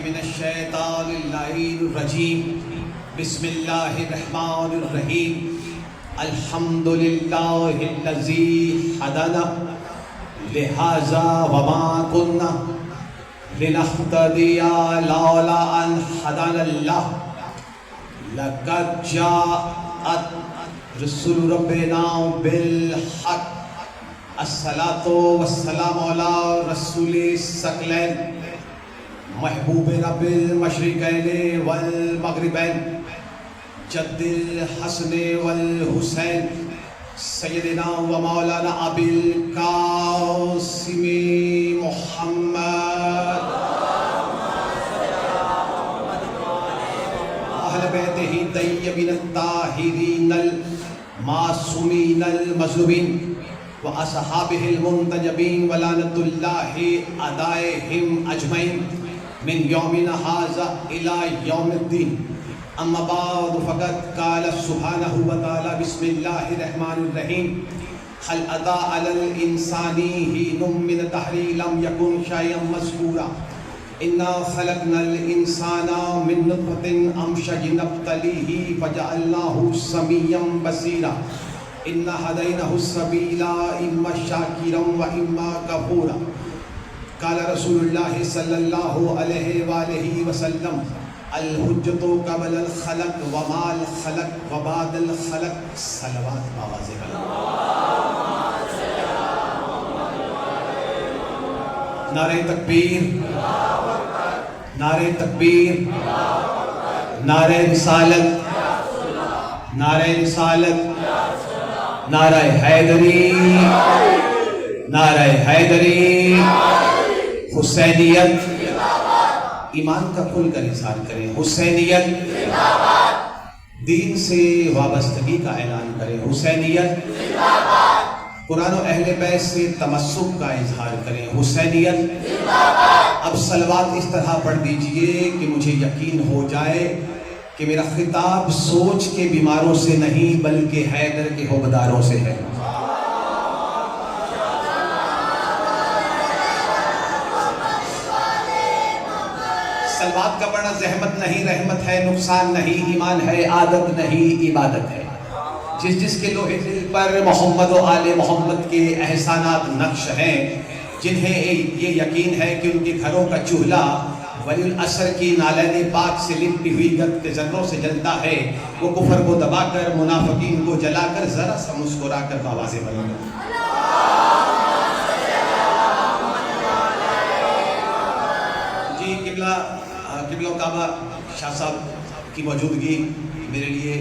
من الشیطان اللعین الرجیم بسم اللہ الرحمن الرحیم الحمدللہ الذی ہدانا لہذا وما كنا لنهتدی لولا ان ہدانا اللہ لقد جاءت رسول ربنا بالحق الصلاۃ والسلام علی رسول الثقلین محبوب رب المشرقین والمغربین جد الحسن والحسین سیدنا و مولانا ابی القاسم محمد اہل بیتہ طیبین الطاہرین المعصومین المظلومین و اصحابہ المنتجبین ولعنۃ اللہ علیہم اجمعین من یومنا ھذا الی یوم الدین اما بعد فقد قال سبحانہ وتعالی بسم اللہ الرحمن الرحیم هل اتى على الانسان حين من الدهر لم يكن شيئا مذكورا انا خلقنا الانسان من نطفة امشاج نبتليه فجعلناه سميعا بصيرا انا هديناه السبيل اما شاكرا واما كفورا قال رسول اللہ صلی اللہ علیہ وآلہ وسلم الحجت قبل الخلق وما الخلق وبعد الخلق صلوات آواز نعرہ تکبیر نعرہ تکبیر نعرہ رسالت نعرہ رسالت نعرہ حیدری نعرہ حیدری حسینیت ایمان کا کھل کر اظہار کریں حسینیت دین سے وابستگی کا اعلان کریں حسینیت قرآن و اہل بیت سے تمسک کا اظہار کریں حسینیت اب صلوات اس طرح پڑھ دیجئے کہ مجھے یقین ہو جائے کہ میرا خطاب سوچ کے بیماروں سے نہیں بلکہ حیدر کے حوبداروں سے ہے صلوات کا پڑھنا زحمت نہیں رحمت ہے نقصان نہیں ایمان ہے عادت نہیں عبادت ہے جس کے لوہے دل پر محمد و آل محمد کے احسانات نقش ہیں جنہیں یہ یقین ہے کہ ان کے گھروں کا چولہا ولی العصر کی نالین پاک سے لپٹی ہوئی گرد کے ذروں سے جلتا ہے وہ کفر کو دبا کر منافقین کو جلا کر ذرا سا مسکرا کر آوازیں بلند جی قبلہ کعبہ شاہ صاحب کی موجودگی میرے لیے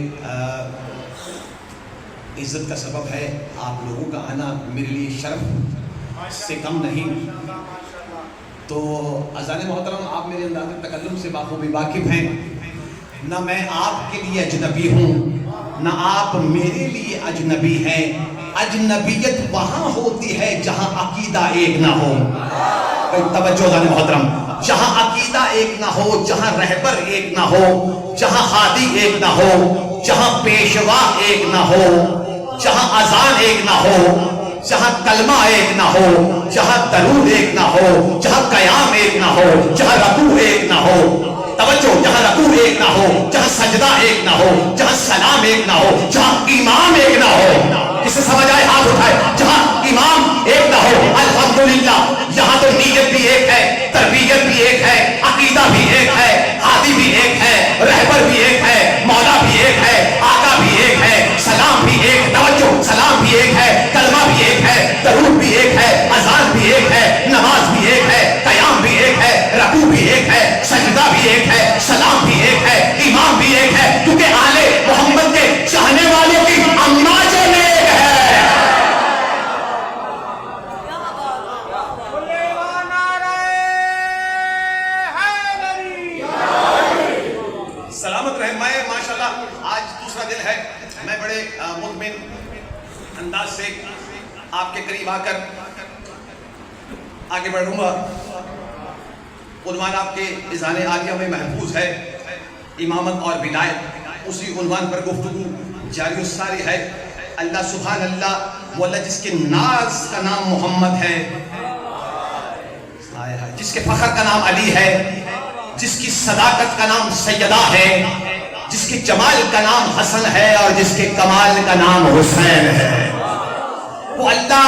عزت کا سبب ہے آپ لوگوں کا آنا میرے لیے شرف سے کم نہیں تو اذان محترم آپ میرے انداز تکلم سے بخوبی واقف ہیں نہ میں آپ کے لیے اجنبی ہوں نہ آپ میرے لیے اجنبی ہیں اجنبیت وہاں ہوتی ہے جہاں عقیدہ ایک نہ ہو توجہ اذان محترم جہاں عقیدہ ایک نہ ہو جہاں رہبر ایک نہ ہو جہاں ہادی ایک نہ ہو جہاں پیشوا ایک نہ ہو جہاں اذان ایک نہ ہو جہاں کلمہ ایک نہ ہو جہاں درود ایک نہ ہو جہاں قیام ایک نہ ہو جہاں رکوع ایک نہ ہو توجہ جہاں رکوع ایک نہ ہو جہاں سجدہ ایک نہ ہو جہاں سلام ایک نہ ہو جہاں امام ایک نہ ہو کسے سمجھ آئے ہاتھ اٹھائے جہاں امام ایک نہ ہو الحمدللہ یہاں تو نیت بھی ایک ہے تربیت بھی ایک ہے عقیدہ بھی ایک ہے ہادی بھی ایک ہے رہبر بھی ایک ہے مولا بھی ایک ہے آقا بھی ایک ہے سلام بھی ایک توجہ سلام بھی ایک ہے کلمہ بھی ایک ہے درود بھی ایک ہے اذان بھی ایک ہے نماز بھی ایک ہے قیام بھی ایک ہے رکوع بھی ایک ہے سجدہ بھی ایک ہے سلام بھی ایک ہے امام بھی ایک ہے کیونکہ آل محمد کے چاہنے والوں کی اماں جان ایک ہے سلامت رہے میں ماشاءاللہ آج دوسرا دن ہے میں بڑے مطمئن انداز سے آپ کے قریب آ کر آگے بڑھوں گا عنوان آپ کے اذان عالیہ میں محفوظ ہے امامت اور ولایت اسی عنوان پر گفتگو جاری و ساری ہے اللہ سبحان اللہ وہ اللہ جس کے ناز کا نام محمد ہے جس کے فخر کا نام علی ہے جس کی صداقت کا نام سیدہ ہے، جس کے جمال کا نام حسن ہے اور جس کے کمال کا نام حسین ہے، وہ اللہ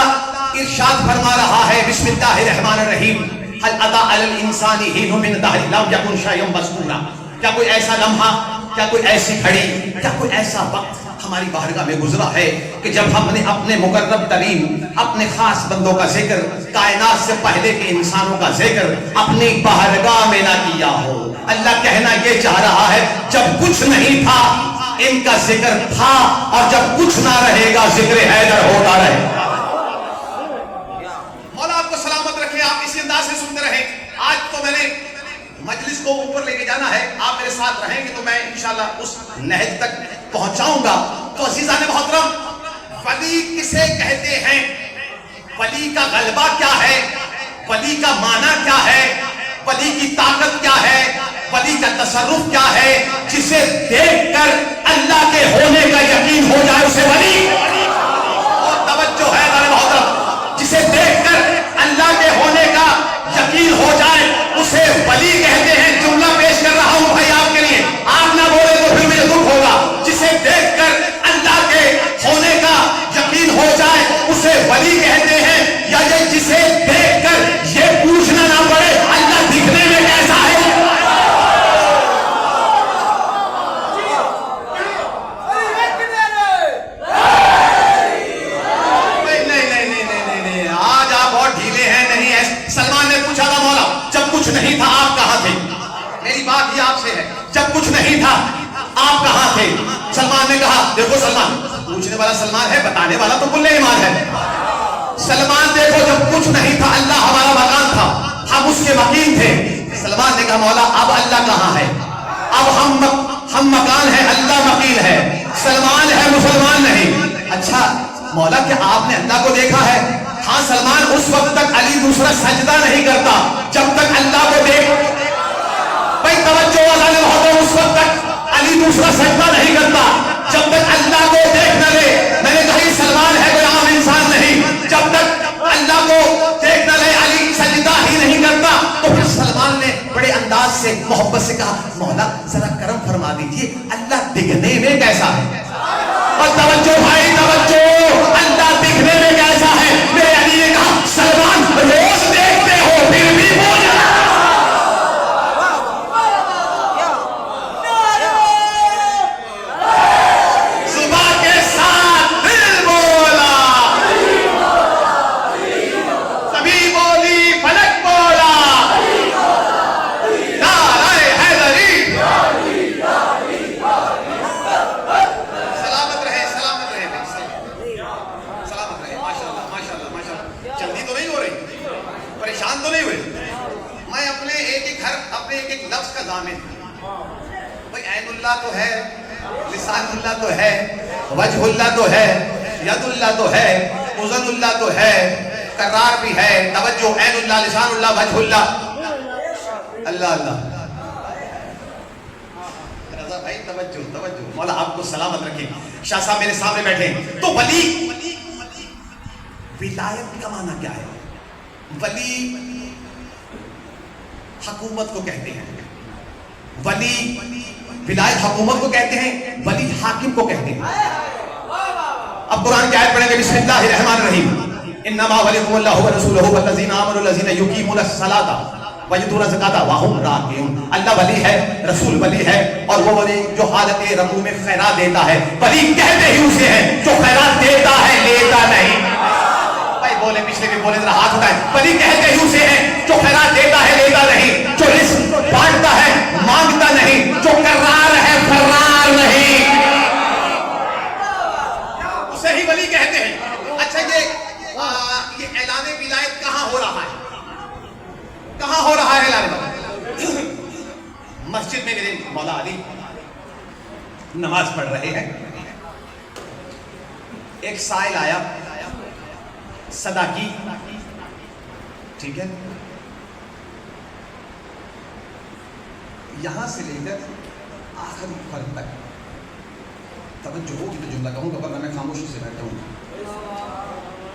ارشاد فرما رہا ہے بسم اللہ الرحمن الرحیم هل اتى على الانسان حين من الدهر لم يكن شيئا مذكورا. کیا کوئی ایسا لمحہ، کیا کوئی ایسی گھڑی، کیا کوئی ایسا وقت ہماری بارگاہ میں گزرا ہے کہ جب ہم نے اپنے مقرب ترین، اپنے خاص بندوں کا ذکر، کائنات سے پہلے کے انسانوں کا ذکر اپنی بارگاہ میں نہ کیا ہو؟ اللہ کہنا یہ چاہ رہا ہے جب کچھ نہیں تھا ان کا ذکر تھا، اور جب کچھ نہ رہے گا ذکر حیدر ہوتا رہے گا. مولا آپ کو سلامت رکھے، آپ اسی انداز سے سنتے رہیں. آج تو میں نے مجلس کو اوپر لے کے جانا ہے، آپ میرے ساتھ رہیں گے تو میں انشاءاللہ اس نہج تک پہنچاؤں گا. تو عزیزان محترم، ولی کسے کہتے ہیں؟ ولی کا غلبہ کیا ہے؟ ولی کا معنی کیا ہے؟ ولی کی طاقت کیا ہے؟ ولی کا تصرف کیا ہے؟ جسے دیکھ کر اللہ کے ہونے کا یقین ہو جائے اسے ولی. اور توجہ ہے میرے محترم، جسے دیکھ کر اللہ کے ہونے کا یقین ہو جائے اسے ولی کہتے ہیں. جملہ پیش کر رہا ہوں بھائی آپ کے لیے، آپ نہ بولے تو پھر مجھے دکھ ہوگا. جسے دیکھ کر اللہ کے ہونے کا یقین ہو جائے اسے ولی کہتے ہیں. یا یہ جسے دیکھ کر یہ پوچھنا نہ پڑے اللہ دکھنے میں کیسا ہے. نہیں تھا آپ کہاں تھے؟ میری بات یہ آپ سے ہے، جب کچھ نہیں تھا آپ کہاں تھے؟ سلمان نے کہا دیکھو سلمان، پوچھنے والا سلمان ہے، بتانے والا تو کل ایمان ہے. سلمان دیکھو جب کچھ نہیں تھا اللہ ہمارا مکان تھا، ہم اس کے مکین تھے. سلمان نے کہا مولا اب اللہ کہاں ہے؟ اب ہم مکان ہے، اللہ مکین ہے، سلمان ہے مسلمان نہیں. اچھا مولا کیا آپ نے اللہ کو دیکھا ہے؟ ہاں سلمان اس وقت تک علی دوسرا سجدہ نہیں کرتا جب تک اللہ کو دیکھ. بھائی توجہ والا نے بہت، اس وقت تک علی دوسرا سجدہ نہیں کرتا جب تک اللہ کو دیکھ نہ لے. میں نے کہا سلمان ہے کوئی عام انسان نہیں، جب تک اللہ کو دیکھ نہ لے علی سجدہ ہی نہیں کرتا. تو پھر سلمان نے بڑے انداز سے محبت سے کہا مولا ذرا کرم فرما دیجئے اللہ دکھنے میں کیسا ہے. اور توجہ بھائی توجہ، اللہ دکھنے میں کیسا ہے؟ میرے علی نے کہا سلمان روز دیکھتے ہو پھر بھی بولا. صبح کے ساتھ دل بولا، سبھی بولی فلک بولا نعرہ حیدری. پریشان تو نہیں ہوئے؟ میں اپنے ایک ایک گھر، اپنے ایک ایک لفظ کا ضامن. بھئی عین اللہ تو ہے، لسان اللہ تو ہے، وجہ اللہ تو ہے، ید اللہ تو ہے، اذن اللہ تو ہے، قرار بھی ہے. توجہ، عین اللہ، لسان اللہ، وجہ اللہ، اللہ اللہ. رضا بھائی توجہ توجہ، مولا آپ کو سلامت رکھے. شاہ صاحب میرے سامنے بیٹھے. تو ولی، ولایت کا معنی کیا ہے؟ ولی حکومت کو کہتے ہیں، ولی ولایت حکومت کو کہتے ہیں، ولی حاکم کو کہتے ہیں. اب قرآن کی آیت پڑھیں گے بسم اللہ الرحمن الرحیم انما ولیکم اللہ ورسولہ والذین آمنوا الذین یقیمون الصلاۃ ویؤتون الزکاۃ وہم راکعون. اللہ ولی ہے، رسول ولی ہے، اور وہ ولی جو حالت رکوع میں خیرات دیتا ہے. ولی کہتے ہی اسے ہیں جو خیرات دیتا ہے لیتا نہیں. بولے پچھلے بھی بولے ذرا ہاتھ اٹھائیں. ولی کہتے ہی اسے ہیں جو خیرات دیتا ہے لیتا نہیں، جو رزق بانٹتا ہے مانگتا نہیں، جو قرار ہے فرار نہیں، اسے ہی ولی کہتے ہیں. اچھا یہ اعلان ولایت کہاں ہو رہا ہے؟ کہاں ہو رہا ہے اعلان ولایت؟ مسجد میں میرے مولا علی نماز پڑھ رہے ہیں. ایک سائل آیا، صدا کی، ٹھیک ہے، یہاں سے لے کر آخری فرد تک توجہ ہوگی تو جملہ کہوں گا، ورنہ میں خاموشی سے بیٹھا ہوں.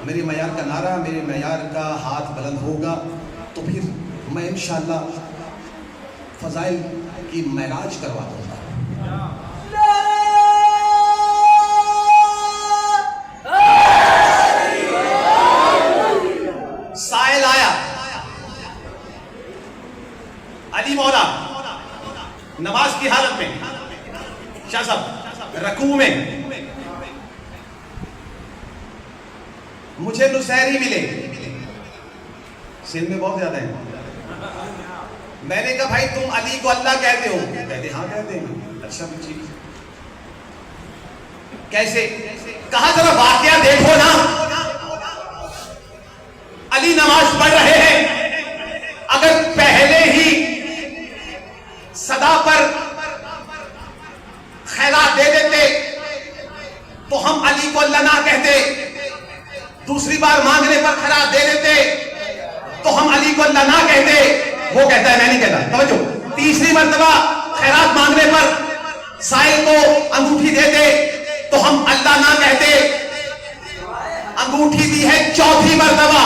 میرے معیار کا نعرہ، میرے معیار کا ہاتھ بلند ہوگا تو پھر میں انشاءاللہ فضائل کی معراج کروا دوں گا. سائل آیا، علی مولا نماز کی حالت میں، شاہ صاحب رکوع میں، مجھے نصیری ملے، سن میں بہت زیادہ ہیں. میں نے کہا بھائی تم علی کو اللہ کہتے ہو؟ کہتے ہاں کہتے ہیں. اچھا ٹھیک، کیسے؟ کہا ذرا واقعہ دیکھو نا. علی نماز پڑھ رہے ہیں، اگر پہلے ہی صدا پر خیرات دے دیتے تو ہم علی کو اللہ نہ کہتے. دوسری بار مانگنے پر خیرات دے دیتے تو ہم علی کو اللہ نہ کہتے. وہ کہتا ہے میں نہیں کہتا. توجہ، تیسری مرتبہ خیرات مانگنے پر سائل کو انگوٹھی دیتے تو ہم اللہ نہ کہتے. انگوٹھی دی ہے چوتھی مرتبہ.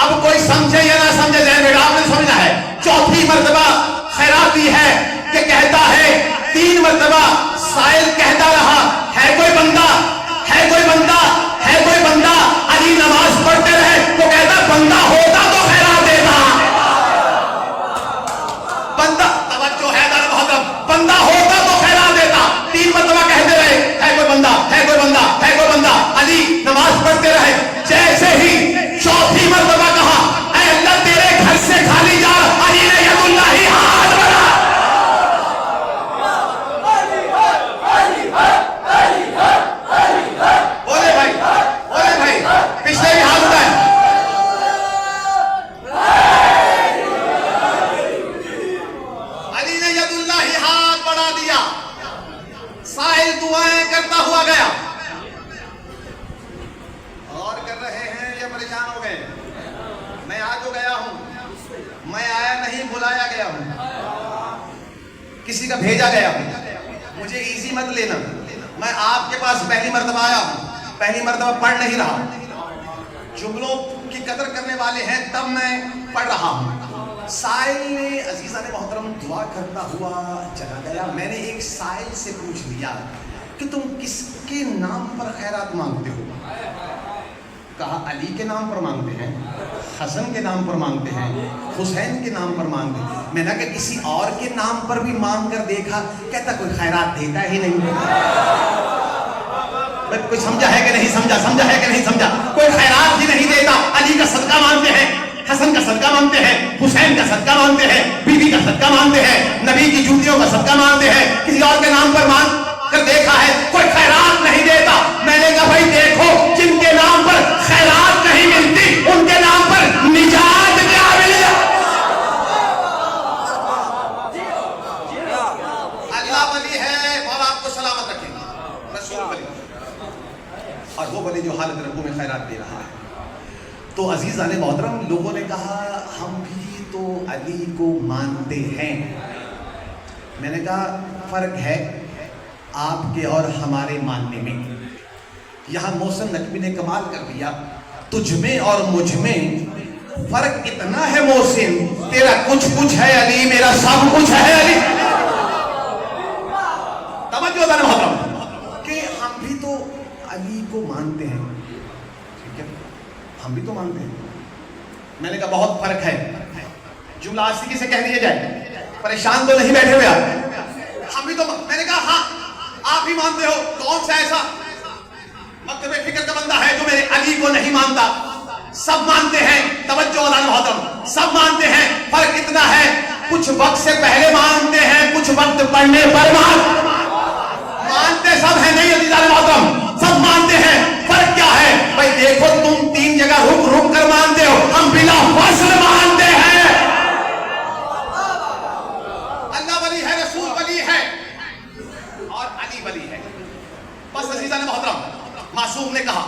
اب کوئی سمجھے یا نہ سمجھے ذہن میں آپ نے سمجھنا ہے. چوتھی مرتبہ خیرات دی ہے کہ کہتا ہے. 3 مرتبہ سائل کہتا رہا ہے کوئی بندہ، ہے کوئی بندہ، ہے کوئی بندہ. علی نماز پڑھتے رہے، وہ کہتا بندہ ہوتا تو خیرات دیتا. بندہ، توجہ ہے در محترم، بندہ ہوتا تو خیرات دیتا. 3 مرتبہ کہتے رہے ہے کوئی بندہ، ہے کوئی بندہ، ہے کوئی بندہ. علی نماز پڑھتے رہے. جیسے ہی چوتھی مرتبہ کہا اے اللہ تیرے گھر سے کھالی جا، علی نے ید اللہ ہی ہاتھ بڑھا. بولے بھائی، بولے بھائی، پچھلے بھی ہاتھ اٹھائے. علی نے ید اللہ ہی ہاتھ بڑھا دیا. سائل دعائیں کرتا ہوا گیا. اور کر رہے ہیں یا پریشان ہو گئے؟ میں آ جو گیا ہوں، میں آیا نہیں، بلایا گیا ہوں، کسی کا بھیجا گیا ہوں. مجھے ایزی مت لینا. میں آپ کے پاس پہلی مرتبہ آیا ہوں، پہلی مرتبہ پڑھ نہیں رہا. جملوں کی قدر کرنے والے ہیں تب میں پڑھ رہا ہوں. سائل نے عزیزان محترم دعا کرتا ہوا چلا گیا. میں نے ایک سائل سے پوچھ لیا کہ تم کس کے نام پر خیرات مانگتے ہو؟ کہا علی کے نام پر مانگتے ہیں، حسن کے نام پر مانگتے ہیں، حسین کے نام پر مانگتے ہیں. میں نے کہا کسی اور کے نام پر بھی مانگ کر دیکھا؟ کہتا کوئی خیرات دیتا ہی نہیں. کوئی سمجھا ہے کہ نہیں سمجھا؟ سمجھا ہے کہ نہیں سمجھا؟ کوئی خیرات ہی نہیں دیتا. علی کا صدقہ مانگتے ہیں، حسن کا صدقہ مانگتے ہیں، حسین کا صدقہ مانگتے ہیں، بیوی کا صدقہ مانگتے ہیں، نبی کی جوتیوں کا صدقہ مانگتے ہیں. کسی اور کے نام پر مانگ کر دیکھا ہے؟ کوئی خیرات نہیں دیتا. میں نے کہا بھائی دیکھو جن کے نام پر خیرات نہیں ملتی ان کے نام پر نجات کیا مل جائے. اللہ ولی ہے اور آپ کو سلامت رکھیں گے. رسول ولی اور وہ ولی جو حالت رکوع میں خیرات دے رہا ہے. تو عزیزان محترم لوگوں نے کہا ہم بھی تو علی کو مانتے ہیں. میں نے کہا فرق ہے آپ کے اور ہمارے ماننے میں. یہاں محسن نقوی نے کمال کر دیا. تجھ میں اور مجھ میں فرق اتنا ہے محسن، تیرا کچھ کچھ ہے علی، میرا سب کچھ ہے علی. توجہ دار محترم کہ ہم بھی تو علی کو مانتے ہیں، ٹھیک ہے، ہم بھی تو مانتے ہیں. میں نے کہا بہت فرق ہے. جملہ آسکی سے کہہ دیا جائے، پریشان تو نہیں بیٹھے ہوئے آپ. ہم بھی تو، میں نے کہا ہاں آپ ہی مانتے ہو. کون سا ایسا مکتب فکر کا بندہ ہے جو میرے علی کو نہیں مانتا؟ سب مانتے ہیں. توجہ دار محترم، سب مانتے ہیں. فرق اتنا ہے کچھ وقت سے پہلے مانتے ہیں، کچھ وقت پڑھنے پر مانتے سب ہیں نہیں. عزیزان محترم سب مانتے ہیں. فرق کیا ہے بھائی؟ دیکھو تم 3 جگہ رک رک کر مانتے ہو، ہم بلا فصل مانتے ہیں. اللہ ولی ہے، رسول ولی ہے اور علی ولی ہے. بس عزیزان محترم معصوم نے کہا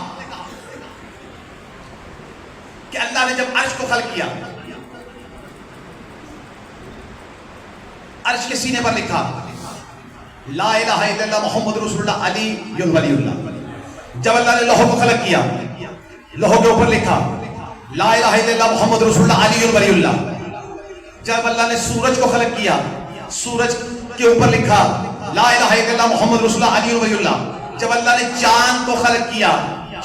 کہ اللہ نے جب عرش کو خلق کیا، عرش کے سینے پر لکھا لا الہ الا اللہ محمد رسول اللہ علی ولی اللہ. جب اللہ نے لوح کو خلق کیا، لوح کے اوپر لکھا لا الہ الا اللہ محمد رسول اللہ علی ولی اللہ. جب اللہ نے سورج کو خلق کیا، سورج کے اوپر لکھا لا الہ الا اللہ محمد رسول اللہ علی ولی اللہ. جب اللہ نے چاند کو خلق کیا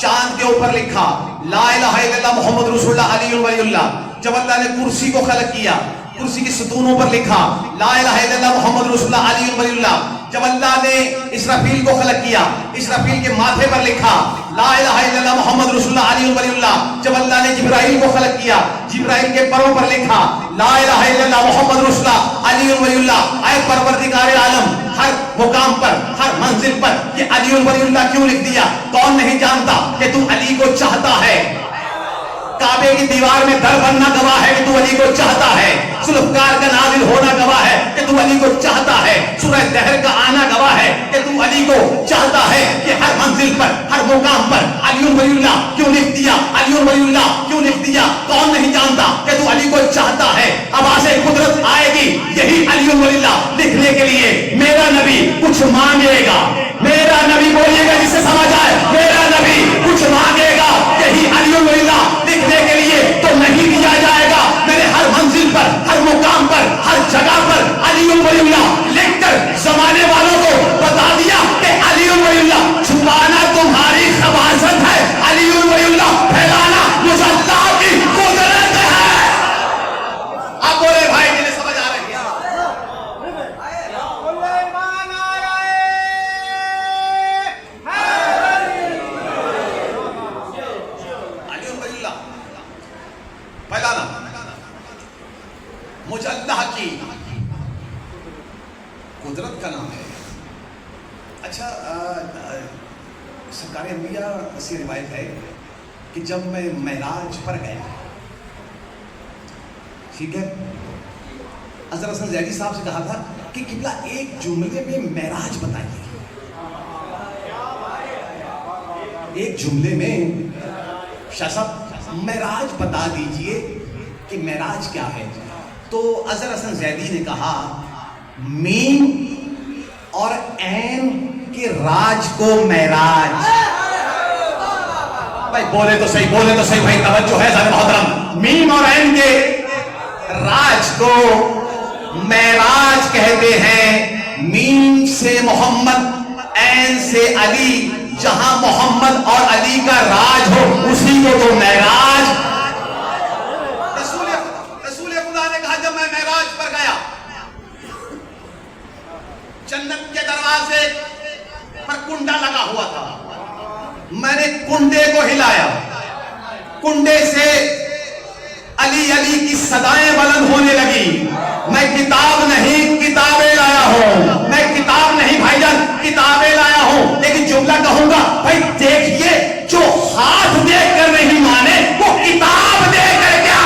چاند کے اوپر لکھا لا الہ الا اللہ محمد رسول اللہ علی ولی اللہ. جب اللہ نے کرسی کو خلق کیا کرسی کی ستونوں پر لکھا لا الہ الا اللہ محمد رسول اللہ علی ولی اللہ. جب اللہ نے اسرافیل کو خلق کیا اسرافیل کے ماتھے پر لکھا لا الہ الا اللہ محمد رسول اللہ علی ولی اللہ. جب اللہ نے جبرائیل کو خلق کیا جبرائیل کے پروں پر لکھا لا الہ الا اللہ محمد رسول اللہ علی ولی اللہ. اے پروردگار عالم ہر مقام پر ہر منزل پر یہ علی ولی اللہ کیوں لکھ دیا؟ کون نہیں جانتا کہ تو علی کو چاہتا ہے؟ کعبے کی دیوار میں در بننا گواہ ہے کہ تو علی کو چاہتا ہے. ذوالفقار کا نازل ہونا گواہ ہے کہ تو علی کو چاہتا ہے. سورہ دہر کا آنا گواہ ہے کہ تو علی کو چاہتا ہے. کہ ہر منزل پر ہر مقام پر علی ولی اللہ کیوں لکھ دیا؟ علی ولی اللہ کیوں لکھ دیا؟ کون نہیں جانتا کہ تو علی کو چاہتا ہے؟ آواز قدرت آئے گی یہی علی ولی اللہ لکھنے کے لیے. میرا نبی کچھ مانگے گا میرا نبی بولیے گا جسے سمجھ آئے میرا نبی کچھ مانگے گا یہی علی ولی اللہ لکھنے کے لیے تو نہیں دیا جائے گا. میں نے ہر منزل پر ہر مقام پر ہر جگہ پر علی ولی اللہ لکھ کر زمانے والوں کو بتا دیا کہ علی ولی اللہ چھپانا تمہاری خباثت ہے علی ولی اللہ پھیلانا مجھ اللہ کی قدرت ہے. آپ بولے بھائی جنہیں سمجھ آ رہی ہے علی ولی اللہ پھیلانا مجھ اللہ کی قدرت کا نام ہے. اچھا سرکار انبیاء سے روایت ہے کہ جب میں معراج پر گیا ٹھیک ہے حضرت حسن زیدی صاحب سے کہا تھا کہ قبلہ ایک جملے میں معراج بتائیے. ایک جملے میں شاہ صاحب معراج بتا دیجئے کہ معراج کیا ہے. تو اظہر حسن زیدی نے کہا میم اور عین کے راج کو معراج. بھائی بولے تو صحیح بھائی توجہ ہے ذرا محترم. میم اور عین کے راج کو معراج کہتے ہیں. میم سے محمد عین سے علی جہاں محمد اور علی کا راج ہو اسی کو تو معراج. رسول خدا نے کہا جب میں معراج پر گیا جنت کے دروازے پر کنڈا لگا ہوا تھا. میں نے کنڈے کو ہلایا کنڈے سے علی علی کی صدائیں بلند ہونے لگی. میں کتاب نہیں کتابیں لایا ہوں میں کتاب نہیں بھائی جان کتابیں لایا ہوں. لیکن جملہ کہوں گا بھائی دیکھیے جو ہاتھ دیکھ کر نہیں مانے وہ کتاب دیکھ کر کیا.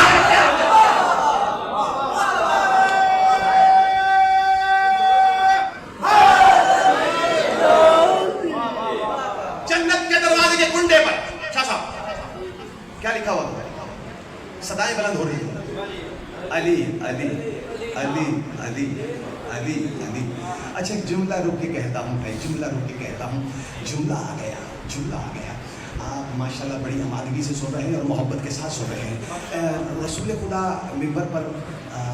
جنت کے دروازے کے کنڈے پر شاہ صاحب کیا لکھا ہوا صدائیں بلند ہو رہی ہے علی علی علی علی علی علی. اچھا ایک جملہ روک کے کہتا ہوں بھائی جملہ روک کے کہتا ہوں. جملہ آ گیا آپ ماشاءاللہ بڑی آمادگی سے سن رہے ہیں اور محبت کے ساتھ سن رہے ہیں. رسول خدا منبر پر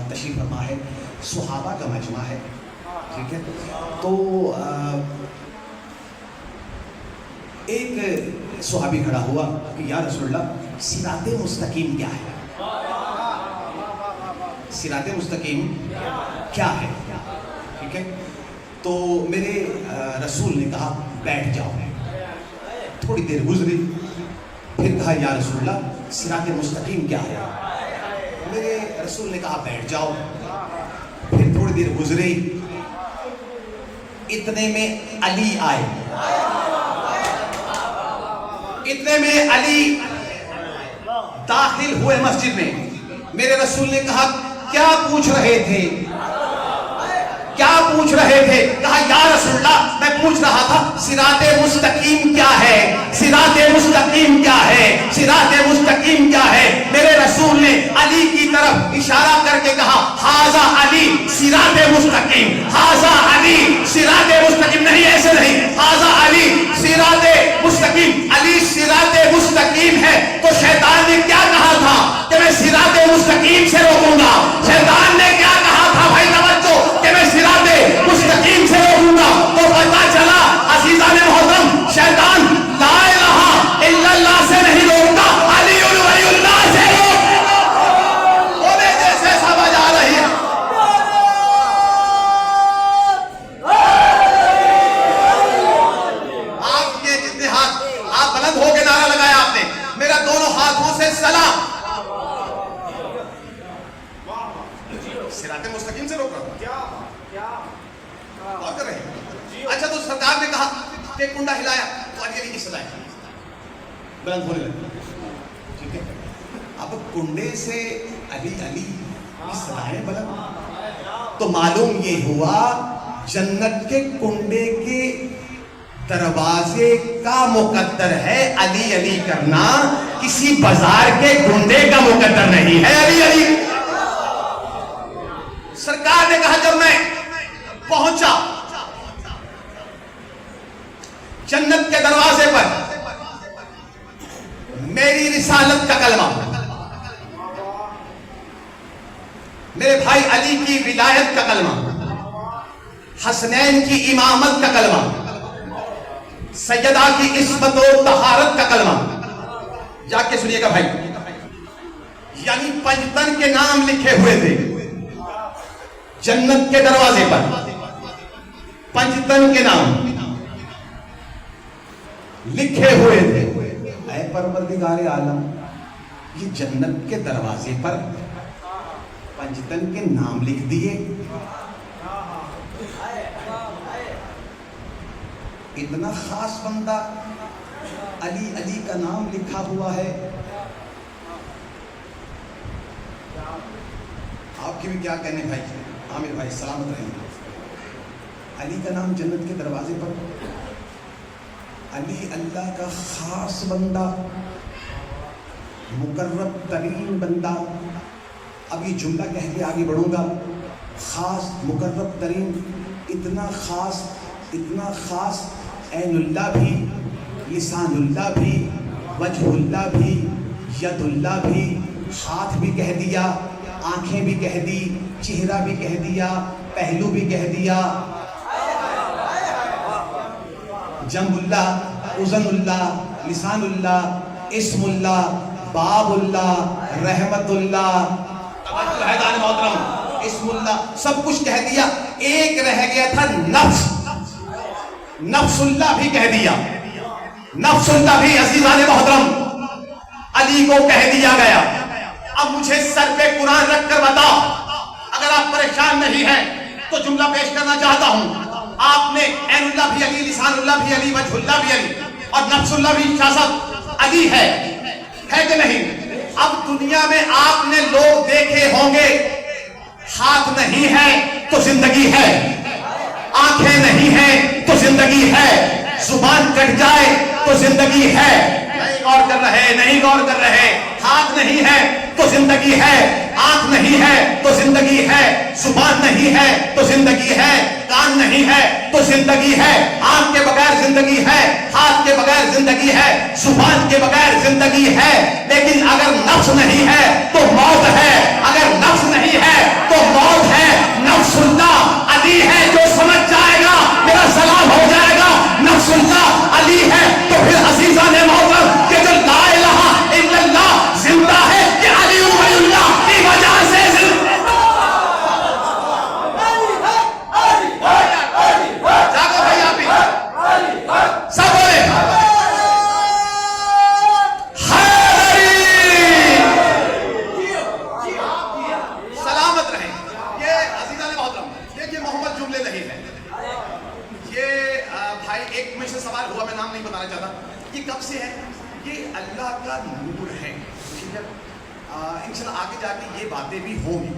تشریف فرما ہے صحابہ کا مجمع ہے ٹھیک ہے. تو ایک صحابی کھڑا ہوا کہ یا رسول اللہ صراط مستقیم کیا ہے؟ صراط مستقیم کیا ہے ٹھیک ہے. تو میرے رسول نے کہا بیٹھ جاؤ. تھوڑی دیر گزری پھر کہا یا رسول اللہ صراط مستقیم کیا ہے؟ میرے رسول نے کہا بیٹھ جاؤ. پھر تھوڑی دیر گزری اتنے میں علی آئے. اتنے میں علی داخل ہوئے مسجد میں. میرے رسول نے کہا کیا پوچھ رہے تھے؟ کہا یا رسول اللہ میں پوچھ رہا تھا صراط مستقیم کیا ہے؟ صراط مستقیم کیا ہے؟ میرے رسول نے علی کی طرف اشارہ کر کے کہا ھذا علی صراط مستقیم. ھذا علی صراط مستقیم نہیں ایسے نہیں ھذا علی صراط مستقیم. علی صراط مستقیم ہے. تو شیطان نے کیا کہا تھا کہ میں صراط مستقیم سے روکوں گا؟ شیطان نے کیا کہا تھا بھائی توجہ کہ میں غور کر رہے ہیں؟ اچھا تو سرکار نے کہا کہ کنڈا ہلایا تو علی علی کی صدا ہے بلند ہونے لگی، ٹھیک ہے؟ اب کنڈے سے علی علی کی صدایں بلند، تو معلوم یہ ہوا جنت کے کنڈے کے دروازے کا مقدر ہے علی علی کرنا، کسی بازار کے کنڈے کا مقدر نہیں ہے علی علی۔ سرکار نے کہا جب میں پہنچا جنت کے دروازے پر، میری رسالت کا کلمہ، میرے بھائی علی کی ولایت کا کلمہ، حسنین کی امامت کا کلمہ، سیدہ کی عصمت و طہارت کا کلمہ، جا کے سنیے گا بھائی، یعنی پنجتن کے نام لکھے ہوئے تھے جنت کے دروازے پر، پنجتن کے نام لکھے ہوئے تھے۔ اے پروردگار عالم، یہ جنت کے دروازے پر پنجتن کے نام لکھ دیے، اتنا خاص بندہ علی علی کا نام لکھا ہوا ہے، آپ کی بھی کیا کہنے بھائی عامر بھائی، سلامت رہیں۔ علی کا نام جنت کے دروازے پر، علی اللہ کا خاص بندہ، مقرب ترین بندہ۔ اب یہ جملہ کہہ کے آگے بڑھوں گا، خاص مقرب ترین، اتنا خاص عین اللہ بھی، لسان اللہ بھی، وجہ اللہ بھی، ید اللہ بھی، ہاتھ بھی کہہ دیا، آنکھیں بھی کہہ دی، چہرہ بھی کہہ دیا، پہلو بھی کہہ دیا، جنب اللہ، اذن اللہ، لسان اللہ، اسم اللہ، باب اللہ، رحمت اللہ، توجہ ہے دان محترم، اسم اللہ، سب کچھ کہہ دیا، ایک رہ گیا تھا نفس، نفس اللہ بھی کہہ دیا، نفس اللہ بھی عزیزان محترم علی کو کہہ دیا گیا۔ اب مجھے سر پہ قرآن رکھ کر بتا، اگر آپ پریشان نہیں ہیں تو جملہ پیش کرنا چاہتا ہوں۔ آپ نے عین اللہ بھی علی، لسان اللہ بھی علی، وجہ اللہ بھی علی، اور نفس اللہ بھی شاست علی ہے کہ نہیں؟ اب دنیا میں آپ نے لوگ دیکھے ہوں گے، ہاتھ نہیں ہے تو زندگی ہے، آنکھیں نہیں ہیں تو زندگی ہے، زبان کٹ جائے تو زندگی ہے، نہیں غور کر رہے، نہیں غور کر رہے، ہاتھ نہیں ہے تو زندگی ہے، آنکھ نہیں ہے تو زندگی ہے، زبان نہیں ہے تو زندگی ہے، کان نہیں ہے تو زندگی ہے، آنکھ کے بغیر زندگی ہے، ہاتھ کے بغیر زندگی ہے، زبان کے بغیر زندگی ہے، لیکن اگر نفس نہیں ہے تو موت ہے، اگر نفس نہیں ہے تو موت ہے۔ نفس اللہ علی ہے، جو سمجھ جائے گا میرا سلام ہو جائے گا۔ نفس اللہ علی ہے تو پھر عزیزان محترم کہ جو لا الہ الا اللہ زندہ ہے، کہ علی ولی اللہ کی وجہ سے جاگو بھائی، آپ ہی سب بولے سلامت رہیں۔ یہ عزیزان محترم دیکھیے، محمد جملے نہیں ہے یہ بھائی، ایک میں سے سوال ہوا، میں نام نہیں بتانا چاہتا، یہ کب سے ہے؟ یہ اللہ کا نور ہے، ٹھیک ہے؟ انشاءاللہ آگے جا کے یہ باتیں بھی ہوں گی،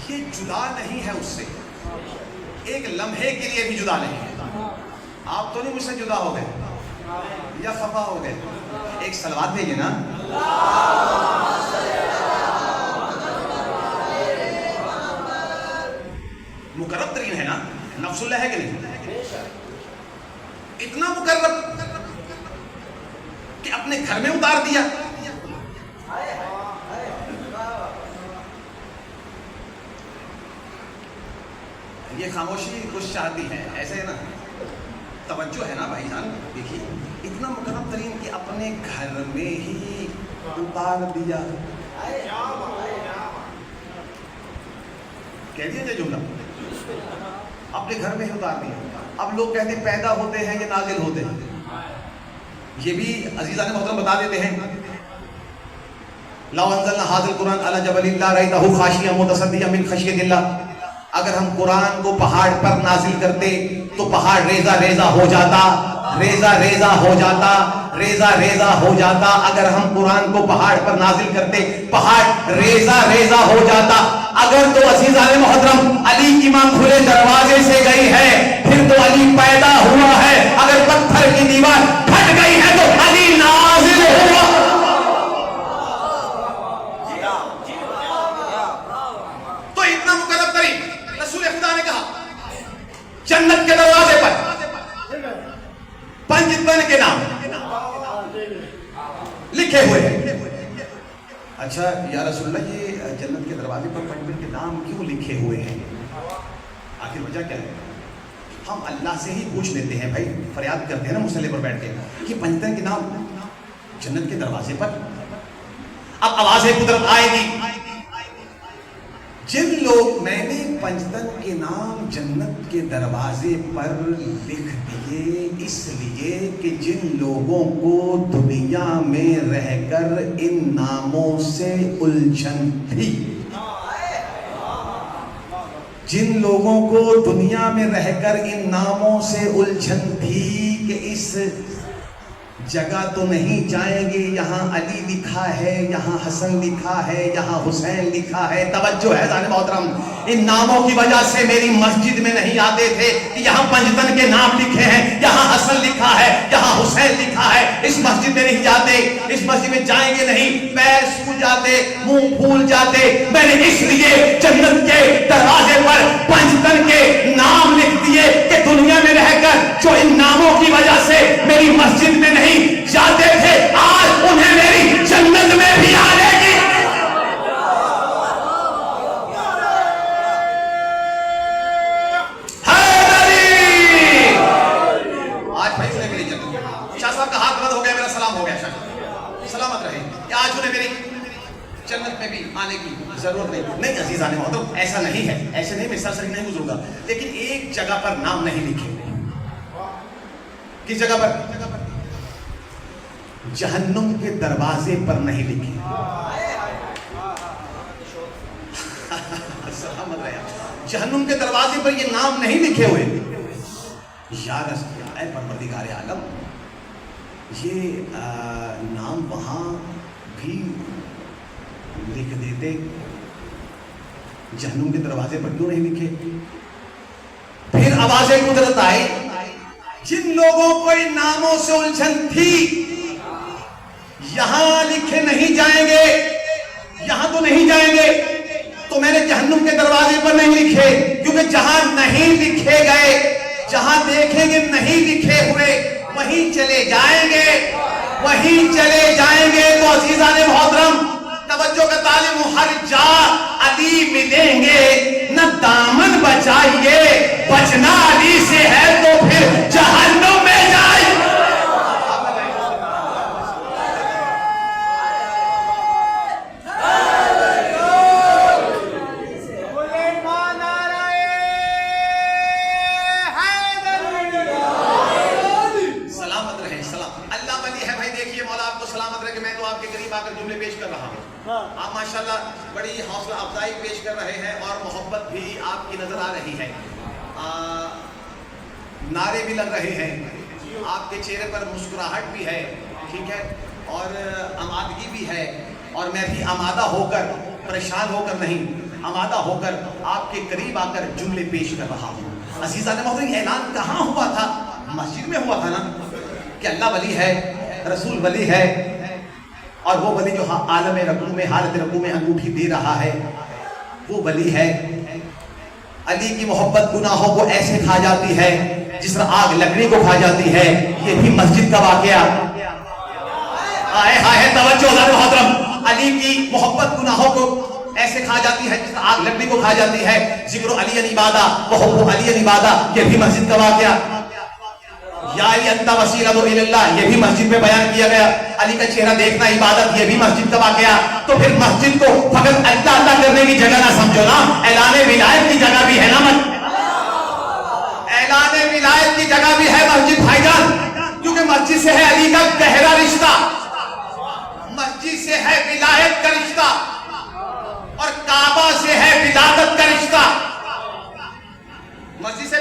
یہ جدا نہیں ہے اس سے، ایک لمحے کے لیے بھی جدا نہیں ہے۔ آپ تو نہیں مجھ سے جدا ہو گئے یا خفا ہو گئے؟ ایک صلوات بھیجئے نا، مقرب ترین ہے نا، نفس اللہ ہے کہ نہیں؟ اتنا مقرب کہ اپنے گھر میں اتار دیا۔ یہ خاموشی کچھ چاہتی ہے، ایسے ہے نا، توجہ ہے نا بھائی جان۔ دیکھیے اتنا مقرب ترین کہ اپنے گھر میں ہی اتار دیا، کہہ دیا جملہ، اپنے گھر میں ہی اتار دیا۔ اب لوگ کہتے ہیں پیدا ہوتے ہیں یا نازل ہوتے ہیں، یہ بھی عزیزان محترم بتا دیتے ہیں۔ لو انزلنا هذا القرآن على جبل لرأيته خاشعا متصدعا من خشية الله اگر ہم قرآن کو پہاڑ پر نازل کرتے تو پہاڑ ریزہ ریزہ ہو جاتا، ریزہ ریزہ ہو جاتا، ریزہ ریزہ ہو جاتا۔ اگر ہم قرآن کو پہاڑ پر نازل کرتے پہاڑ ریزہ ریزہ ہو جاتا۔ اگر تو عزیزان محترم علی امام کھلے دروازے سے گئی ہے پھر تو علی پیدا ہوا ہے، اگر پتھر کی دیوار پھٹ گئی ہے تو علی نازل ہوا۔ تو اتنا مقرب ترین رسول خدا نے کہا جنت کے دروازے پر پنجتن کے نام لکھے ہوئے ہیں۔ اچھا یا رسول اللہ یہ جنت کے دروازے پر پنجتن کے نام کیوں لکھے ہوئے ہیں؟ آخر وجہ کیا ہے؟ ہم اللہ سے ہی پوچھ لیتے ہیں بھائی، فریاد کرتے ہیں نا مصلی پر بیٹھ کے کہ پنجتن کے نام جنت کے دروازے پر۔ اب آواز قدرت آئے گی، جن لوگ میں نے پنجتن کے نام جنت کے دروازے پر لکھ دیے اس لیے کہ جن لوگوں کو دنیا میں رہ کر ان ناموں سے الجھن تھی، جن لوگوں کو دنیا میں رہ کر ان ناموں سے الجھن تھی کہ اس جگہ تو نہیں جائیں گے، یہاں علی لکھا ہے، یہاں حسن لکھا ہے، یہاں حسین لکھا ہے۔ توجہ ہے ذات محترم، ان ناموں کی وجہ سے میری مسجد میں نہیں آتے تھے کہ یہاں پنجتن کے نام لکھے ہیں، یہاں حسن لکھا ہے، یہاں حسین لکھا ہے، اس مسجد میں نہیں جاتے، اس مسجد میں جائیں گے نہیں، پیر سوکھ جاتے، منہ پھول جاتے۔ میں نے اس لیے جنت کے دروازے پر پنجتن کے نام لکھ دیے کہ دنیا میں رہ کر جو ان ناموں کی وجہ سے میری مسجد میں نہیں جاتے تھے آج انہیں میری جنت میں بھی آنے گی۔ آج بھائی انہیں میری جنت، شاہ صاحب کا ہاتھ بند ہو گیا، میرا سلام ہو گیا، شاہ سلامت رہے، آج انہیں میری جنت میں بھی آنے کی ضرورت نہیں۔ عزیزان محترم ایسا نہیں ہے، ایسے نہیں، میں سر نہیں گزروں گا، لیکن ایک جگہ پر نام نہیں لکھے۔ کس جگہ پر؟ جہنم کے دروازے پر نہیں لکھے۔ سلامت رہے، جہنم کے دروازے پر یہ نام نہیں لکھے ہوئے۔ یا رسول اللہ، اے پروردگار عالم، یہ نام وہاں بھی لکھ دیتے، جہنم کے دروازے پر کیوں نہیں لکھے؟ پھر آواز قدرت آئی، جن لوگوں کو ان ناموں سے الجھن تھی یہاں لکھے نہیں جائیں گے، یہاں تو نہیں جائیں گے، تو میں نے جہنم کے دروازے پر نہیں لکھے، کیونکہ جہاں نہیں لکھے گئے، جہاں دیکھیں گے نہیں لکھے ہوئے وہیں چلے جائیں گے، وہیں چلے جائیں گے۔ تو عزیزان محترم توجہ کا تعلیم، ہر جا علی ملیں گے، نہ دامن بچائیے، بچنا علی سے ہے تو پھر جہنم میں جائیں۔ آپ ماشاءاللہ بڑی حوصلہ افزائی پیش کر رہے ہیں اور محبت بھی آپ کی نظر آ رہی ہے، نعرے بھی لگ رہے ہیں، آپ کے چہرے پر مسکراہٹ بھی ہے، ٹھیک ہے، اور آمادگی بھی ہے، اور میں بھی آمادہ ہو کر، پریشان ہو کر نہیں، آمادہ ہو کر آپ کے قریب آ کر جملے پیش کر رہا ہوں۔ عزیزان محترم، اعلان کہاں ہوا تھا؟ مسجد میں ہوا تھا نا، کہ اللہ ولی ہے، رسول ولی ہے، اور وہ ولی جو عالم رقوع میں، حالت رقوع میں انگوٹھی دے رہا ہے، وہ ولی ہے۔ علی کی محبت گناہوں کو ایسے کھا جاتی ہے جس طرح آگ لکڑی کو کھا جاتی ہے۔ یہ بھی مسجد کا واقعہ۔ آئے ہائے توجہ ذرا محترم، علی کی محبت گناہوں کو ایسے کھا جاتی ہے جس طرح آگ لکڑی کو کھا جاتی ہے۔ ذکر علی عبادہ وحب علی عبادہ، یہ بھی مسجد کا واقعہ۔ یا علی انت وسیلۃ اللہ، یہ بھی مسجد میں بیان کیا گیا۔ علی کا چہرہ دیکھنا عبادت، یہ بھی مسجد کا واقعہ۔ تو پھر مسجد کو فقط اللہ اللہ کرنے کی جگہ نہ سمجھو نا، اعلان ولایت کی جگہ بھی ہے نا، اعلان ولایت کی جگہ بھی ہے مسجد بھائی جان، کیونکہ مسجد سے ہے علی کا گہرا رشتہ، مسجد سے ہے ولایت کا رشتہ، اور کعبہ سے ہے ولادت کا رشتہ۔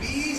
20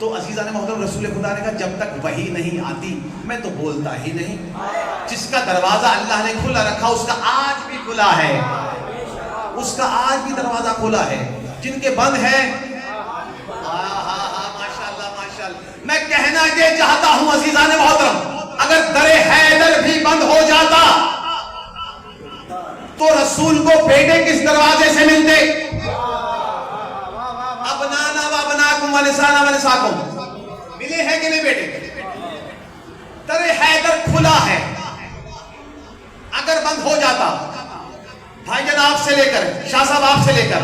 تو عزیزان محترم رسول خدا نے کہا جب تک وحی نہیں آتی میں تو بولتا ہی نہیں. جس کا دروازہ اللہ نے کھلا رکھا اس کا آج بھی کھلا ہے, اس کا آج بھی دروازہ کھلا ہے. جن کے بند ہے ماشاءاللہ ماشاءاللہ. میں کہنا یہ چاہتا ہوں عزیزان محترم, اگر در حیدر بھی بند ہو جاتا تو رسول کو بیٹے کس دروازے سے ملتے؟ ابنانا و ابناکم و نسانا و نساکم, ملے ہیں کہ نہیں بیٹے؟ در حیدر کھلا ہے. اگر بند ہو جاتا, بھائی جان آپ سے لے کر, شاہ صاحب آپ سے لے کر,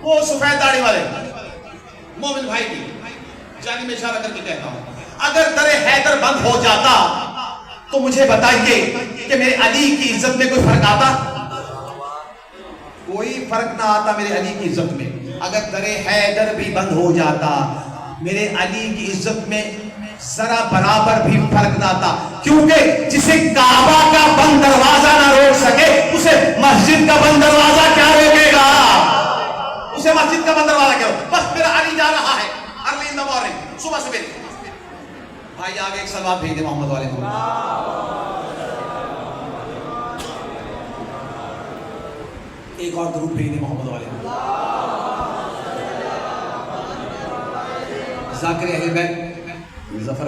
وہ سفید داڑھی والے مومن بھائی کی جانی میں اشارہ کر کے کہتا ہوں, اگر در حیدر بند ہو جاتا تو مجھے بتائیے کہ میرے علی کی عزت میں کوئی فرق آتا؟ کوئی فرق نہ آتا میرے علی کی عزت میں. اگر در حیدر بھی بند ہو جاتا میرے علی کی عزت میں ذرا برابر بھی فرق نہ آتا, کیونکہ جسے کعبہ کا بند دروازہ نہ روک سکے اسے مسجد کا بند دروازہ کیا روکے گا؟ اسے مسجد کا بند دروازہ کیا روکے؟ بس میرا علی جا رہا ہے ارلی ان دی مارننگ, صبح سویرے. بھائی آگے ایک سلوات بھیج دے محمد والے کو. ایک اور درود بھیج دے محمد والے کو. ذاکر اہل بیت ظفر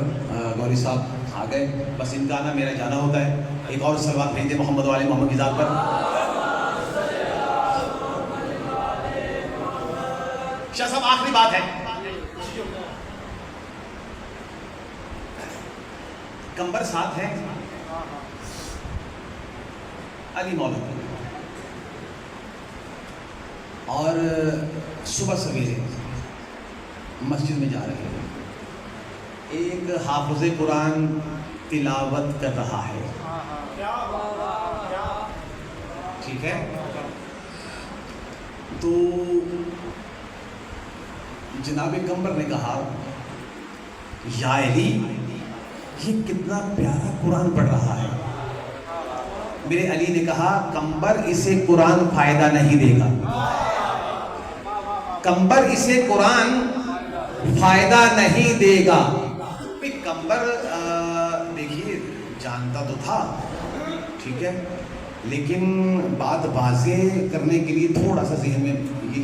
گوری صاحب آ گئے, بس ان کا آنا میرا جانا ہوتا ہے. ایک اور سلوات بھیج دے محمد والے محمد کی ذات پر. شاہ صاحب آخری بات ہے, کمبر ساتھ ہے علی مولا, اور صبح سویرے مسجد میں جا رہے ہیں. ایک حافظ قرآن تلاوت کر رہا ہے, ٹھیک ہے, تو جناب کمبر نے کہا یا علی یہ کتنا پیارا قرآن پڑھ رہا ہے. میرے علی نے کہا کمبر اسے قرآن فائدہ نہیں دے گا, کمبر اسے قرآن فائدہ نہیں دے گا. کمبر دیکھیے جانتا تو تھا, ٹھیک ہے, لیکن بات واضح کرنے کے لیے تھوڑا سا ذہن میں یہ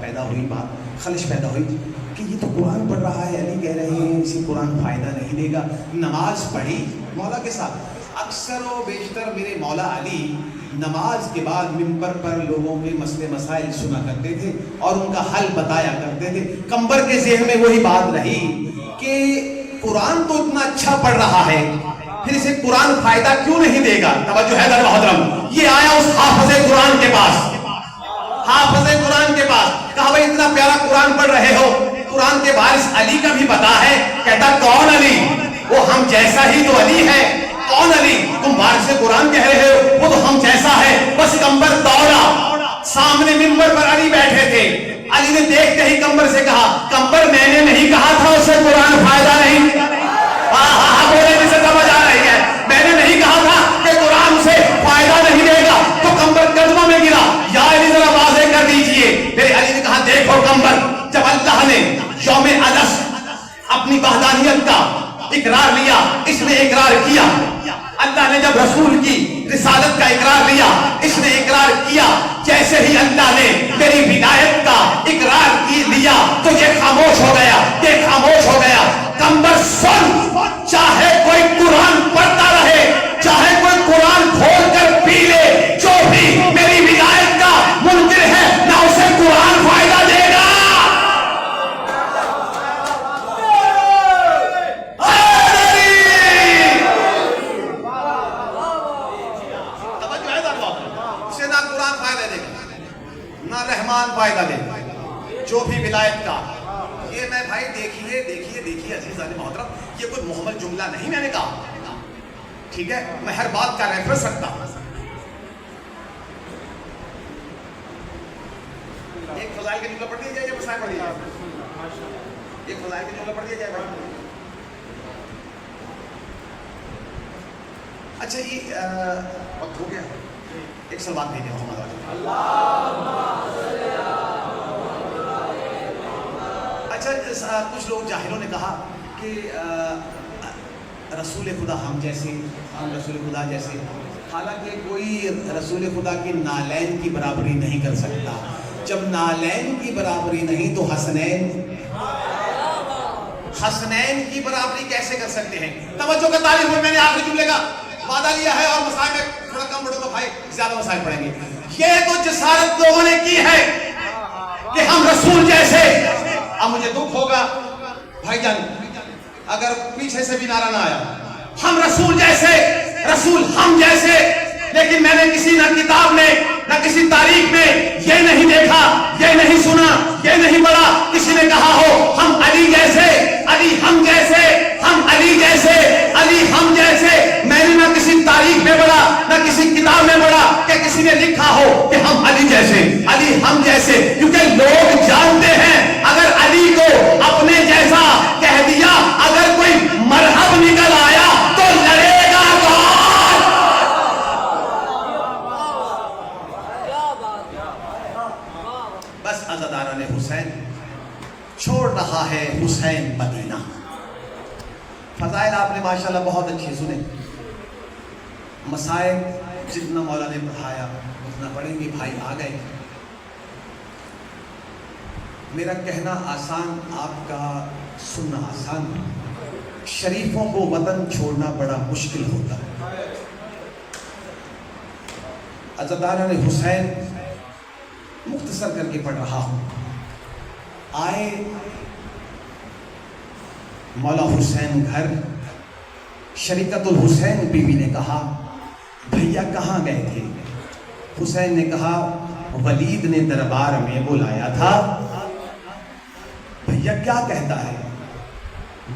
پیدا ہوئی, بات خلش پیدا ہوئی کہ یہ تو قرآن پڑھ رہا ہے, علی کہہ رہے ہیں اسے قرآن فائدہ نہیں دے گا. نماز پڑھی مولا کے ساتھ. اکثر و بیشتر میرے مولا علی نماز کے بعد منبر پر لوگوں کے مسئلے مسائل سنا کرتے تھے اور ان کا حل بتایا کرتے تھے. کمبر کے ذہن میں وہی بات رہی کہ قرآن تو اتنا اچھا پڑھ رہا ہے, پھر اسے قرآن فائدہ کیوں نہیں دے گا؟ توجہ ہے در محترم, یہ آیا اس حافظ قرآن کے پاس, حافظ قرآن کے پاس, کہا بھائی اتنا پیارا قرآن پڑھ رہے ہو, قرآن کے وارث علی کا بھی پتا ہے؟ کہتا کون علی؟ وہ ہم جیسا ہی تو علی ہے. کون علی؟ تم وارث قرآن کہہ رہے ہو, وہ تو ہم جیسا ہے. بس کمبر دوڑا, سامنے منبر پر علی بیٹھے تھے. علی نے دیکھتے ہی کمبر سے کہا کمبر میں نے نہیں کہا تھا اسے قرآن فائدہ نہیں, بولے جسے سمجھ آ رہی ہے, میں نے نہیں کہا تھا کہ قرآن سے فائدہ نہیں دے گا. تو کمبر قدموں میں گرا, یا علی ذرا واضح کر دیجئے. میرے علی نے کہا دیکھو کمبر, جب اللہ نے یوم عرس اپنی وحدانیت کا اقرار لیا, اس نے اقرار کیا. اللہ نے جب رسول کی رسالت کا اقرار لیا, اس نے اقرار کیا. جیسے ہی اللہ نے میری ولایت کا اقرار لیا تو یہ خاموش ہو گیا, یہ خاموش ہو گیا. کمبر سن, چاہے کوئی قرآن پڑھتا رہے, چاہے کوئی قرآن کھول کر پی لے, جو بھی میری ولایت کا منکر ہے نہ اسے قرآن فائدہ دے گا. اسے نہ قرآن فائدہ دے گا نہ رحمان فائدہ دے گا, جو بھی ولایت کا. یہ میں بھائی دیکھیے دیکھیے دیکھیے عزیزان محترم, یہ کوئی محمل جملہ نہیں میں نے کہا, ٹھیک ہے, میں ہر بات کا ریفرنس رکھتا ہوں. ایک فضائل کے جملہ پڑھ دیا جائے یا مسائل پڑھ دیا جائے؟ ایک فضائل کے جملہ پڑھ دیا جائے بھائی. اچھا یہ وقت ہو گیا, ایک سلوات بھیجیں محمد والے. اچھا کچھ لوگ جاہلوں نے کہا کہ رسول خدا ہم جیسے، ہم رسول خدا جیسے، حالانکہ کوئی رسول خدا کی نالین کی برابری نہیں کر سکتا. جب نالین کی برابری نہیں تو حسنین کی برابری کیسے کر سکتے ہیں؟ توجہ کا طالب ہوں، میں نے آخری جملے کا وعدہ لیا ہے اور مسائل میں تھوڑا کم بڑھوں گا بھائی، زیادہ مسائل پڑھیں گے. یہ تو جسارت لوگوں نے کی ہے کہ ہم رسول جیسے. اب مجھے دکھ ہوگا بھائی جان اگر پیچھے سے بھی نعرہ نہ آیا ہم رسول جیسے، رسول ہم جیسے، لیکن میں نے کسی نہ کتاب میں نہ کسی تاریخ میں یہ نہیں دیکھا، یہ نہیں سنا، یہ نہیں پڑھا کسی نے کہا ہو ہم علی جیسے، علی ہم جیسے، ہم علی جیسے، علی ہم جیسے. میں نے نہ کسی تاریخ میں پڑھا نہ کسی کتاب میں پڑھا کہ کسی نے لکھا ہو کہ ہم علی جیسے، علی ہم جیسے. کیونکہ لوگ جانتے ہیں اگر علی کو اپنے جیسا کہہ دیا، اگر کوئی مرہب نکل آیا تو لڑے گا کون؟ بس عزاداران حسین چھوڑ رہا ہے حسین مدینہ. فضائل آپ نے ماشاءاللہ بہت اچھے سنے. مسائل جتنا مولا نے پڑھایا اتنا پڑھیں گے. بھائی آ گئے. میرا کہنا آسان، آپ کا سننا آسان. شریفوں کو وطن چھوڑنا بڑا مشکل ہوتا ہے. عزاداران حسین مختصر کر کے پڑھ رہا ہوں. آئے مولا حسین گھر. شریکت الحسین بی بی نے کہا بھیا کہاں گئے تھے؟ حسین نے کہا ولید نے دربار میں بلایا تھا. بھیا کیا کہتا ہے؟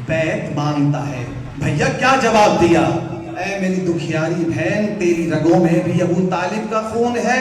بیعت مانگتا ہے. بھیا کیا جواب دیا؟ اے میری دکھیاری بہن، تیری رگوں میں بھی ابو طالب کا خون ہے،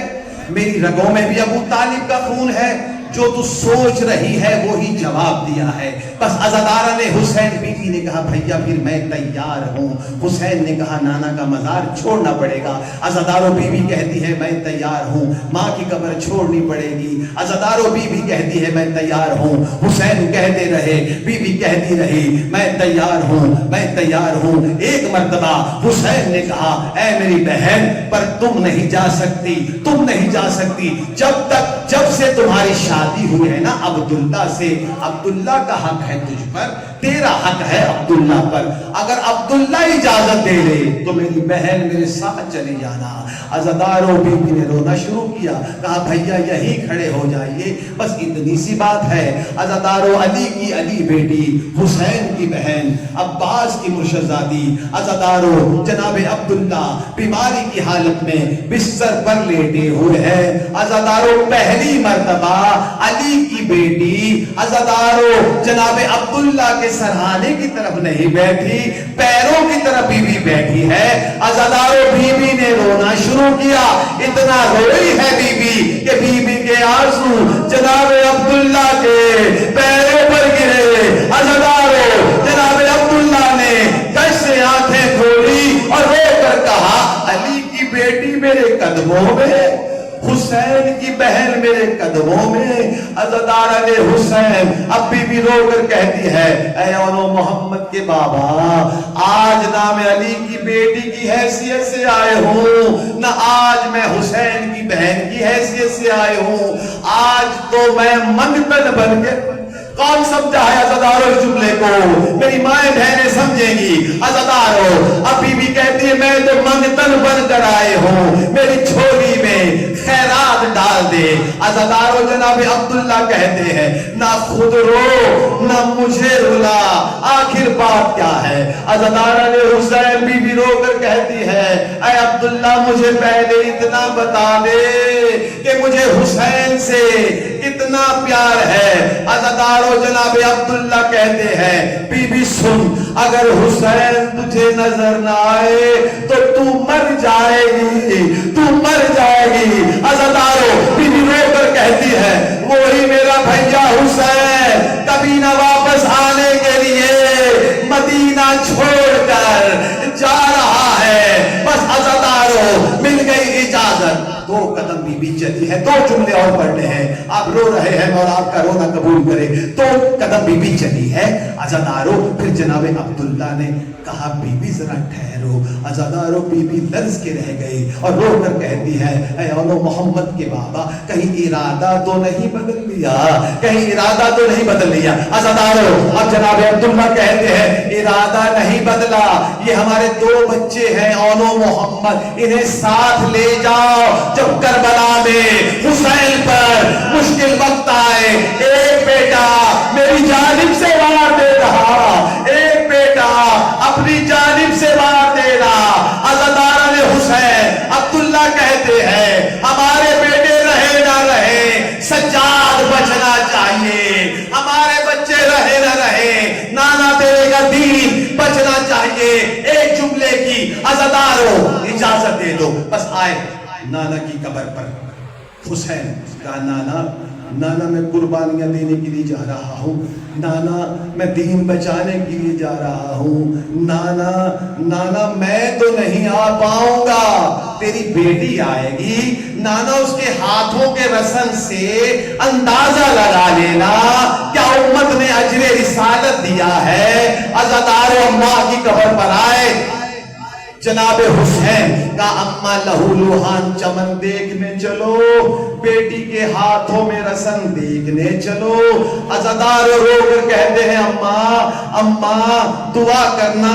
میری رگوں میں بھی ابو طالب کا خون ہے. جو تو سوچ رہی ہے وہی جواب دیا ہے. بس عزاداران حسین بی بی نے کہا بھیا پھر میں تیار ہوں. حسین نے کہا نانا کا مزار چھوڑنا پڑے گا. عزادارو بی بی کہتی ہے میں تیار ہوں. ماں کی قبر چھوڑنی پڑے گی. عزادارو بی بی کہتی ہے میں تیار ہوں. حسین کہتے رہے، بی بی کہتی رہی میں تیار ہوں، میں تیار ہوں. ایک مرتبہ حسین نے کہا اے میری بہن پر تم نہیں جا سکتی، تم نہیں جا سکتی جب سے تمہاری شادی ہوئی ہے نا عبداللہ سے. عبداللہ کا حق ہے تجھ پر، تیرا حق ہے عبداللہ پر. اگر عبداللہ اجازت دے دے تو میری بہن میرے ساتھ چلی جانا. عزادارو بی بی نے رونا شروع کیا. کہا بھیا یہی کھڑے ہو جائیے، بس اتنی سی بات ہے. عزادارو علی کی علی بیٹی، حسین کی بہن، عباس کی مرشدزادی. عزادارو جناب عبداللہ بیماری کی حالت میں بستر پر لیٹے ہوئے ہیں. عزادارو پہلی مرتبہ علی کی بیٹی عزادارو جناب عبداللہ کے سرہانے کی طرف نہیں بیٹھی، پیروں کی طرف بی بی بیٹھی ہے. عزادارو بی بی نے رونا شروع کیا. اتنا روئی ہے بی بی کہ بی بی کے آنسو جناب عبداللہ کے پیروں پر گرے. عزادارو جناب عبداللہ نے گش سے آنکھیں کھولی اور رو کر کہا علی کی بیٹی میرے قدموں میں، حسین کی بہن میرے قدموں میں. عزاداران حسین اب بھی رو کر کہتی ہے اے اولو محمد کے بابا، آج نہ میں علی کی بیٹی کی حیثیت سے آئے ہوں، نہ آج میں حسین کی بہن کی حیثیت سے آئے ہوں. آج تو میں منگتن بن کے. کون سمجھا ہے عزادارو اس جملے کو؟ میری مائیں بہنیں سمجھیں گی. عزادارو اب بی بی کہتی ہے میں تو منگتن بن کر آئے ہوں، میری جھولی میں خیرات ڈال دے. عزادارو جناب عبداللہ کہتے ہیں نہ خود رو نہ مجھے رلا، آخر بات کیا ہے؟ عزاداران حسین بی بی رو کر کہتی ہے اے عبداللہ مجھے پہلے اتنا بتا دے کہ مجھے حسین سے کتنا پیار ہے. عزادارو جناب عبداللہ کہتے ہیں بی بی سن، اگر حسین تجھے نظر نہ آئے تو مر جائے گی، تو مر جائے گی. عزادارو بی بی رو کر کہتی ہے وہی میرا بھیا حسین کبھی نہ واپس آنے کے لیے مدینہ چھوڑ کر جا رہا ہے. بس عزادارو مل گئی اجازت. 2 قدم بھی بی چلی ہے. 2 جملے اور پڑھنے ہیں. آپ رو رہے ہیں اور آپ کا رونا قبول کرے. 2 قدم بی بی چلی ہے عزادارو. پھر جناب عبداللہ نے کہا بی بی ذرا ٹھہرو. عزادارو بی بی لرز کے رہ گئی اور رو کر کہتی ہے اے اولو محمد کے بابا کہیں ارادہ تو نہیں بدل لیا, کہیں ارادہ تو نہیں بدل لیا. عزادارو اب جناب عبداللہ کہتے ہیں ارادہ نہیں بدلا, یہ ہمارے 2 بچے ہیں اولو محمد, انہیں ساتھ لے جاؤ. جب کربلا میں حسین پر مشکل وقت آئے, ایک بیٹا میری جانب سے وار دے رہا, ایک بیٹا اپنی جانب سے وار دے رہا. عزادارہ نے حسین عبداللہ کہتے ہیں ہمارے بیٹے رہے نہ رہے سجاد بچنا چاہیے, ہمارے بچے رہے نہ رہے نانا تیرے کا دین بچنا چاہیے. ایک جملے کی عزادارو اجازت دے دو. بس آئے نانا کی قبر پر. حسین کہا نانا میں قربانیاں دینے کے لیے جا رہا ہوں, نانا میں دین بچانے کے لیے جا رہا ہوں, نانا میں تو نہیں آ پاؤں گا, تیری بیٹی آئے گی. نانا اس کے ہاتھوں کے رسم سے اندازہ لگا لینا کیا امت نے اجر رسالت دیا ہے. عزادارو اماں کی قبر پر آئے. جناب حسین کا اماں لہو لوہان چمن دیکھنے چلو, بیٹی کے ہاتھوں میں رسم دیکھنے چلو. عزادارو رو کر کہتے ہیں اماں دعا کرنا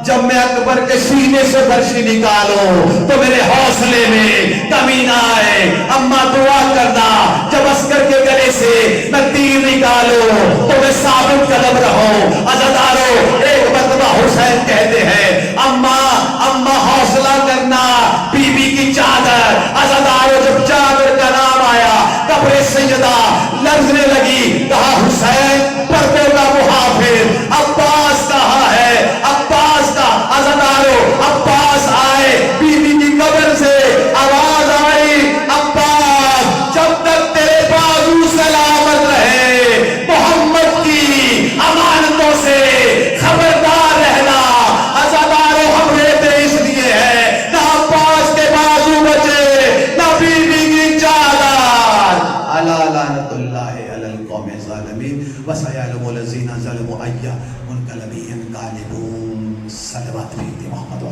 جب میں اکبر کے سینے سے برشی نکالوں تو میرے حوصلے میں کمی نہ آئے. اماں دعا کرنا جب عسکر کے گلے سے میں تیر نکالوں تو میں ثابت قدم رہوں. عزادارو ایک مرتبہ حسین کہتے ہیں اماں حوصلہ کرنا, بی بی کی چادر. عزادارو جب چادر کا نام آیا قبر سیدہ لرزنے لگی. کہا حسین پردے کا محافظ عباس کہاں ہے, عباس کا. عزادارو عباس آئے, بی بی کی قبر سے آواز آئی عباس جب تک تیرے بازو سلامت رہے محمد کی امانتوں سے خبردار رہنا. عزادارو ہم رہتے اس لیے ہیں نہ عباس کے بازو بچے نہ بی بی کی چادر. الا لعنت اللہ علی القوم الظالمین وسيعلم الذين ظلموا ايا منقلب ينقلبون. صلوات محمد.